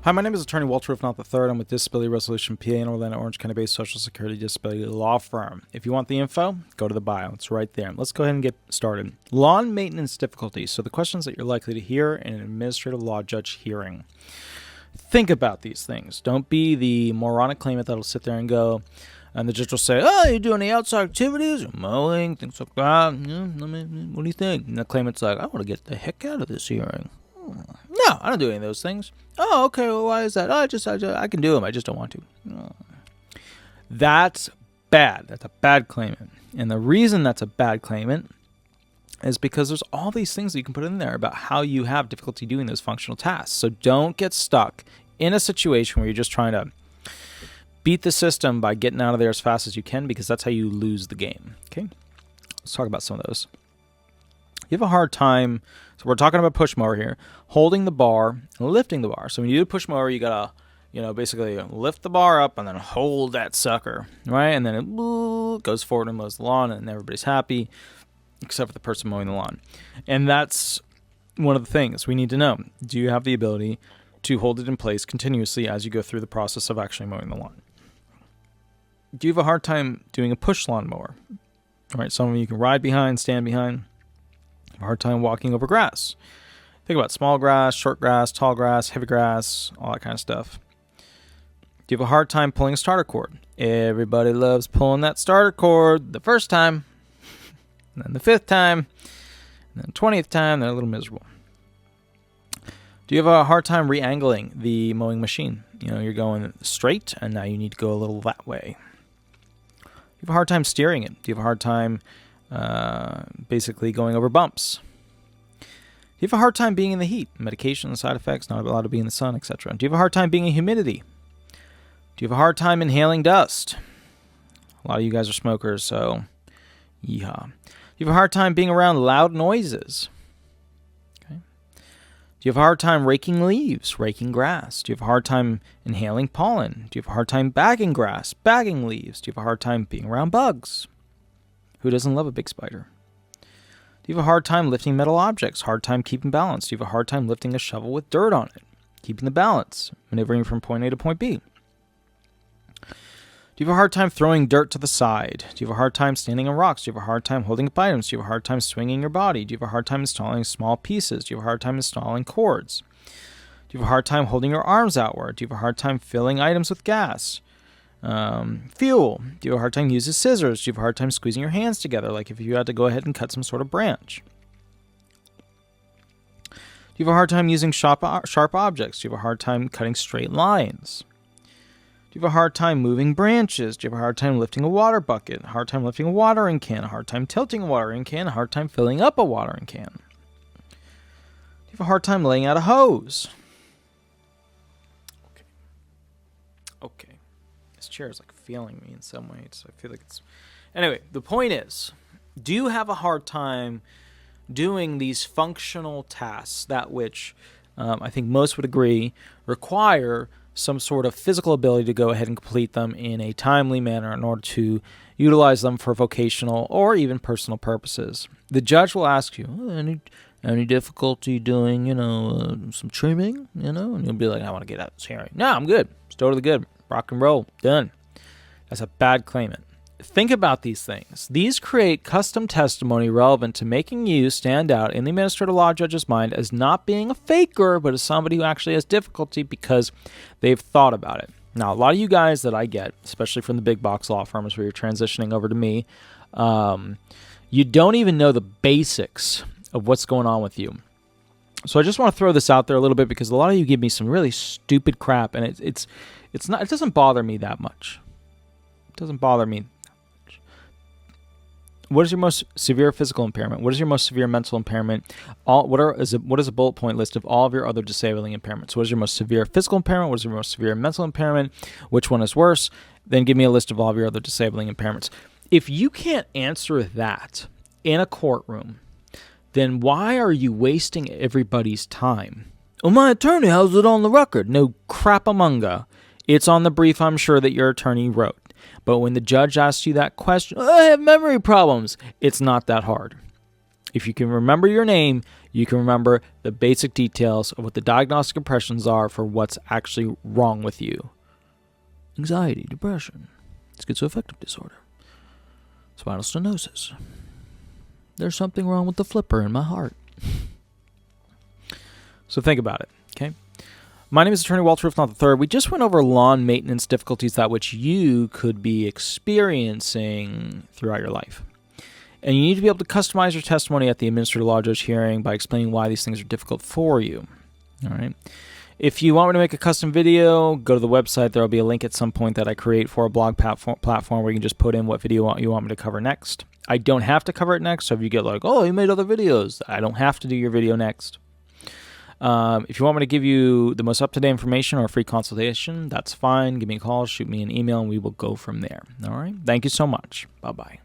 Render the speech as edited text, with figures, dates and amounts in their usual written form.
Hi, my name is Attorney Walter Rudolph Hnot III. I'm with Disability Resolution PA, an Orlando, Orange County-based Social Security disability law firm. If you want the info, go to the bio. It's right there. Let's go ahead and get started. Lawn maintenance difficulties. So the questions that you're likely to hear in an administrative law judge hearing. Think about these things. Don't be the moronic claimant that'll sit there and go, and the judge will say, "Oh, you do any outside activities, mowing, things like that? Yeah, what do you think?" And the claimant's like, "I want to get the heck out of this hearing. No, I don't do any of those things." "Oh, okay. Well, why is that?" "Oh, I can do them. I just don't want to." That's bad. That's a bad claimant. And the reason that's a bad claimant is because there's all these things that you can put in there about how you have difficulty doing those functional tasks. So don't get stuck in a situation where you're just trying to beat the system by getting out of there as fast as you can, because that's how you lose the game. Okay, let's talk about some of those. You have a hard time, so we're talking about push mower here, holding the bar and lifting the bar. So when you do push mower, you gotta, basically lift the bar up and then hold that sucker, right? And then it goes forward and mows the lawn, and everybody's happy, except for the person mowing the lawn. And that's one of the things we need to know. Do you have the ability to hold it in place continuously as you go through the process of actually mowing the lawn? Do you have a hard time doing a push lawn mower? All right, some of you can ride behind, stand behind. You have a hard time walking over grass. Think about small grass, short grass, tall grass, heavy grass, all that kind of stuff. Do you have a hard time pulling a starter cord? Everybody loves pulling that starter cord the first time, and then the 5th time, and then the 20th time, they're a little miserable. Do you have a hard time re-angling the mowing machine? You're going straight, and now you need to go a little that way. Do you have a hard time steering it? Do you have a hard time basically going over bumps? Do you have a hard time being in the heat? Medication, side effects, not allowed to be in the sun, etc. Do you have a hard time being in humidity? Do you have a hard time inhaling dust? A lot of you guys are smokers, so yeehaw. Do you have a hard time being around loud noises? Okay. Do you have a hard time raking leaves, raking grass? Do you have a hard time inhaling pollen? Do you have a hard time bagging grass, bagging leaves? Do you have a hard time being around bugs? Who doesn't love a big spider? Do you have a hard time lifting metal objects, hard time keeping balance? Do you have a hard time lifting a shovel with dirt on it, keeping the balance, maneuvering from point A to point B? Do you have a hard time throwing dirt to the side? Do you have a hard time standing on rocks? Do you have a hard time holding up items? Do you have a hard time swinging your body? Do you have a hard time installing small pieces? Do you have a hard time installing cords? Do you have a hard time holding your arms outward? Do you have a hard time filling items with gas? Fuel. Do you have a hard time using scissors? Do you have a hard time squeezing your hands together, like if you had to go ahead and cut some sort of branch? Do you have a hard time using sharp objects? Do you have a hard time cutting straight lines? Do you have a hard time moving branches? Do you have a hard time lifting a water bucket? A hard time lifting a watering can? A hard time tilting a watering can? A hard time filling up a watering can? Do you have a hard time laying out a hose? Okay. This chair is like failing me in some ways. I feel like it's... Anyway, the point is, do you have a hard time doing these functional tasks, that which I think most would agree require some sort of physical ability to go ahead and complete them in a timely manner in order to utilize them for vocational or even personal purposes? The judge will ask you, any difficulty doing, some trimming, and you'll be like, "I want to get out of this hearing." "No, I'm good. It's totally good. Rock and roll. Done." That's a bad claimant. Think about these things. These create custom testimony relevant to making you stand out in the administrative law judge's mind as not being a faker, but as somebody who actually has difficulty because they've thought about it. Now, a lot of you guys that I get, especially from the big box law firms where you're transitioning over to me, you don't even know the basics of what's going on with you. So I just want to throw this out there a little bit, because a lot of you give me some really stupid crap, and it doesn't bother me that much. It doesn't bother me. What is your most severe physical impairment? What is your most severe mental impairment? What is a bullet point list of all of your other disabling impairments? What is your most severe physical impairment? What is your most severe mental impairment? Which one is worse? Then give me a list of all of your other disabling impairments. If you can't answer that in a courtroom, then why are you wasting everybody's time? "Oh, my attorney, how's it on the record?" No crap-a-munga. It's on the brief, I'm sure, that your attorney wrote. But when the judge asks you that question, "I have memory problems," it's not that hard. If you can remember your name, you can remember the basic details of what the diagnostic impressions are for what's actually wrong with you. Anxiety, depression, schizoaffective disorder, spinal stenosis. There's something wrong with the flipper in my heart. So think about it, okay? My name is Attorney Walter Rudolph Hnot III. We just went over lawn maintenance difficulties that which you could be experiencing throughout your life. And you need to be able to customize your testimony at the administrative law judge hearing by explaining why these things are difficult for you. All right. If you want me to make a custom video, go to the website. There will be a link at some point that I create for a blog platform where you can just put in what video you want me to cover next. I don't have to cover it next, so if you get like, oh, you made other videos, I don't have to do your video next. If you want me to give you the most up-to-date information or a free consultation, that's fine. Give me a call, shoot me an email, and we will go from there. All right. Thank you so much. Bye-bye.